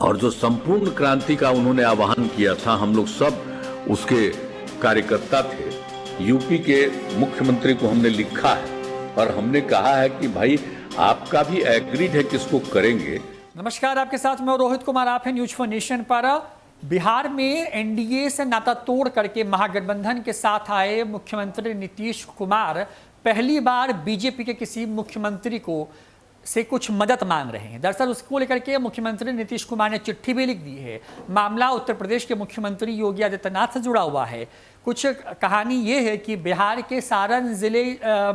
और जो संपूर्ण क्रांति का उन्होंने आह्वान किया था, हम लोग सब उसके कार्यकर्ता थे। यूपी के मुख्यमंत्री को हमने लिखा है और हमने कहा है कि भाई आपका भी एग्रीड है कि इसको करेंगे। नमस्कार, आपके साथ मैं रोहित कुमार, आप हैं न्यूज फॉर नेशन पर। बिहार में एनडीए से नाता तोड़ करके महागठबंधन के साथ आए मुख्यमंत्री नीतीश कुमार पहली बार बीजेपी के किसी मुख्यमंत्री को से कुछ मदद मांग रहे हैं। दरअसल उसको लेकर के मुख्यमंत्री नीतीश कुमार ने चिट्ठी भी लिख दी है। मामला उत्तर प्रदेश के मुख्यमंत्री योगी आदित्यनाथ से जुड़ा हुआ है। कुछ कहानी ये है कि बिहार के सारण जिले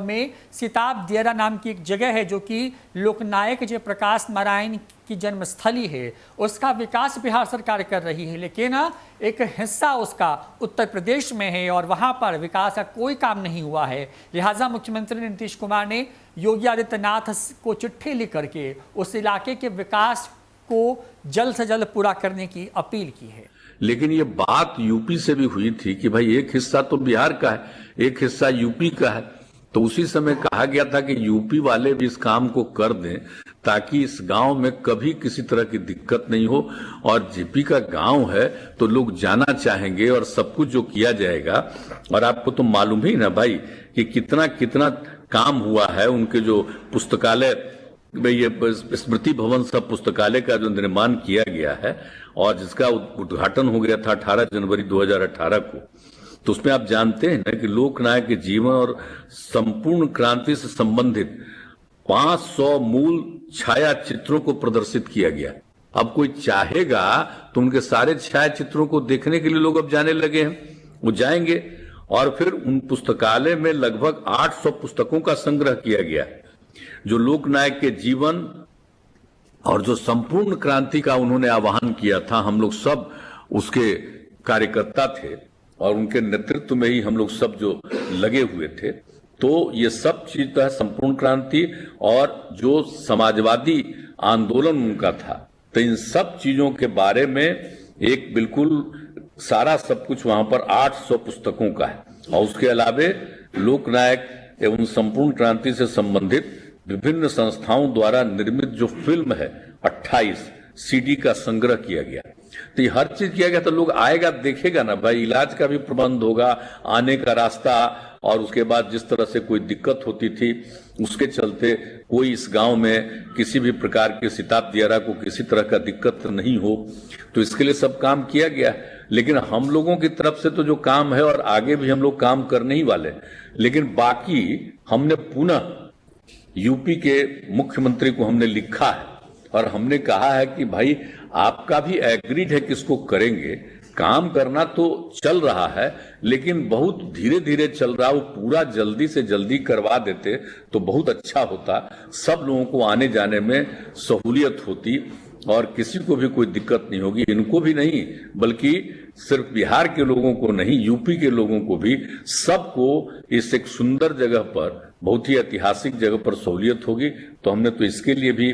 में सिताब दियारा नाम की एक जगह है, जो कि लोकनायक जयप्रकाश नारायण की जन्मस्थली है। उसका विकास बिहार सरकार कर रही है, लेकिन एक हिस्सा उसका उत्तर प्रदेश में है और वहाँ पर विकास का कोई काम नहीं हुआ है। लिहाजा मुख्यमंत्री नीतीश कुमार ने योगी आदित्यनाथ को चिट्ठी लिख करके उस इलाके के विकास को जल्द से जल्द पूरा करने की अपील की है। लेकिन ये बात यूपी से भी हुई थी कि भाई एक हिस्सा तो बिहार का है, एक हिस्सा यूपी का है। तो उसी समय कहा गया था कि यूपी वाले भी इस काम को कर दें ताकि इस गांव में कभी किसी तरह की दिक्कत नहीं हो। और जेपी का गांव है तो लोग जाना चाहेंगे और सब कुछ जो किया जाएगा। और आपको तो मालूम ही ना भाई कि कितना कितना काम हुआ है। उनके जो पुस्तकालय, ये स्मृति भवन सब पुस्तकालय का जो निर्माण किया गया है और जिसका उद्घाटन हो गया था 18 जनवरी 2018 को, तो उसमें आप जानते हैं ना कि लोकनायक के जीवन और संपूर्ण क्रांति से संबंधित 500 मूल छाया चित्रों को प्रदर्शित किया गया। अब कोई चाहेगा तो उनके सारे छाया चित्रों को देखने के लिए लोग अब जाने लगे हैं, वो जाएंगे। और फिर उन पुस्तकालय में लगभग 800 पुस्तकों का संग्रह किया गया है, जो लोकनायक के जीवन और जो संपूर्ण क्रांति का उन्होंने आह्वान किया था। हम लोग सब उसके कार्यकर्ता थे और उनके नेतृत्व में ही हम लोग सब जो लगे हुए थे। तो ये सब चीज तो है संपूर्ण क्रांति और जो समाजवादी आंदोलन उनका था। तो इन सब चीजों के बारे में एक बिल्कुल सारा सब कुछ वहां पर 800 पुस्तकों का है। और उसके अलावे लोकनायक एवं संपूर्ण क्रांति से संबंधित विभिन्न संस्थाओं द्वारा निर्मित जो फिल्म है 28 सीडी का संग्रह किया गया। तो ये हर चीज किया गया। तो लोग आएगा देखेगा ना भाई, इलाज का भी प्रबंध होगा, आने का रास्ता, और उसके बाद जिस तरह से कोई दिक्कत होती थी उसके चलते कोई इस गांव में किसी भी प्रकार के सिताब दियारा को किसी तरह का दिक्कत नहीं हो, तो इसके लिए सब काम किया गया। लेकिन हम लोगों की तरफ से तो जो काम है और आगे भी हम लोग काम करने ही वाले, लेकिन बाकी हमने पुनः यूपी के मुख्यमंत्री को हमने लिखा है और हमने कहा है कि भाई आपका भी एग्रीड है कि इसको करेंगे। काम करना तो चल रहा है लेकिन बहुत धीरे धीरे चल रहा है। वो पूरा जल्दी से जल्दी करवा देते तो बहुत अच्छा होता, सब लोगों को आने जाने में सहूलियत होती और किसी को भी कोई दिक्कत नहीं होगी। इनको भी नहीं बल्कि सिर्फ बिहार के लोगों को नहीं, यूपी के लोगों को भी, सबको इस एक सुंदर जगह पर, बहुत ही ऐतिहासिक जगह पर सहूलियत होगी। तो हमने तो इसके लिए भी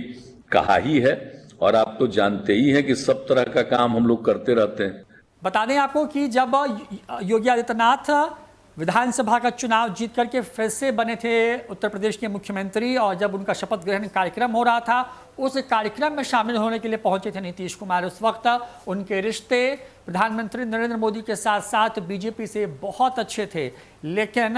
कहा ही है और आप तो जानते ही हैं कि सब तरह का काम हम लोग करते रहते हैं। बता दें आपको कि जब योगी आदित्यनाथ विधानसभा का चुनाव जीत करके फिर से बने थे उत्तर प्रदेश के मुख्यमंत्री, और जब उनका शपथ ग्रहण कार्यक्रम हो रहा था उस कार्यक्रम में शामिल होने के लिए पहुंचे थे नीतीश कुमार। उस वक्त उनके रिश्ते प्रधानमंत्री नरेंद्र मोदी के साथ साथ बीजेपी से बहुत अच्छे थे, लेकिन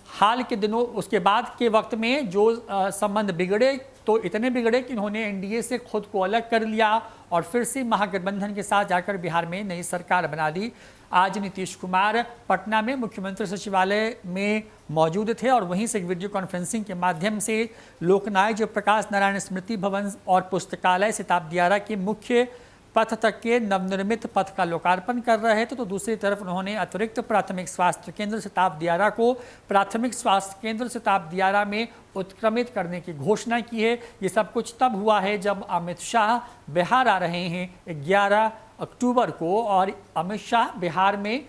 हाल के दिनों उसके बाद के वक्त में जो संबंध बिगड़े तो इतने बिगड़े कि उन्होंने एनडीए से खुद को अलग कर लिया और फिर से महागठबंधन के साथ जाकर बिहार में नई सरकार बना दी। आज नीतीश कुमार पटना में मुख्यमंत्री सचिवालय में मौजूद थे और वहीं से वीडियो कॉन्फ्रेंसिंग के माध्यम से लोकनायक जयप्रकाश नारायण स्मृति भवन और पुस्तकालय सिताब दियारा के मुख्य पथ तक के नवनिर्मित पथ का लोकार्पण कर रहे थे। तो दूसरी तरफ उन्होंने अतिरिक्त प्राथमिक स्वास्थ्य केंद्र सिताब दियारा को प्राथमिक स्वास्थ्य केंद्र सिताब दियारा में उत्क्रमित करने की घोषणा की है। ये सब कुछ तब हुआ है जब अमित शाह बिहार आ रहे हैं 11 अक्टूबर को, और अमित शाह बिहार में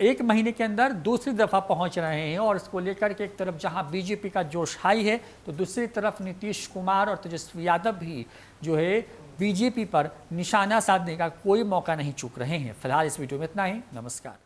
एक महीने के अंदर दूसरी दफा पहुंच रहे हैं। और इसको लेकर के एक तरफ जहां बीजेपी का जोश हाई है तो दूसरी तरफ नीतीश कुमार और तेजस्वी यादव भी जो है बीजेपी पर निशाना साधने का कोई मौका नहीं चूक रहे हैं। फिलहाल इस वीडियो में इतना ही। नमस्कार।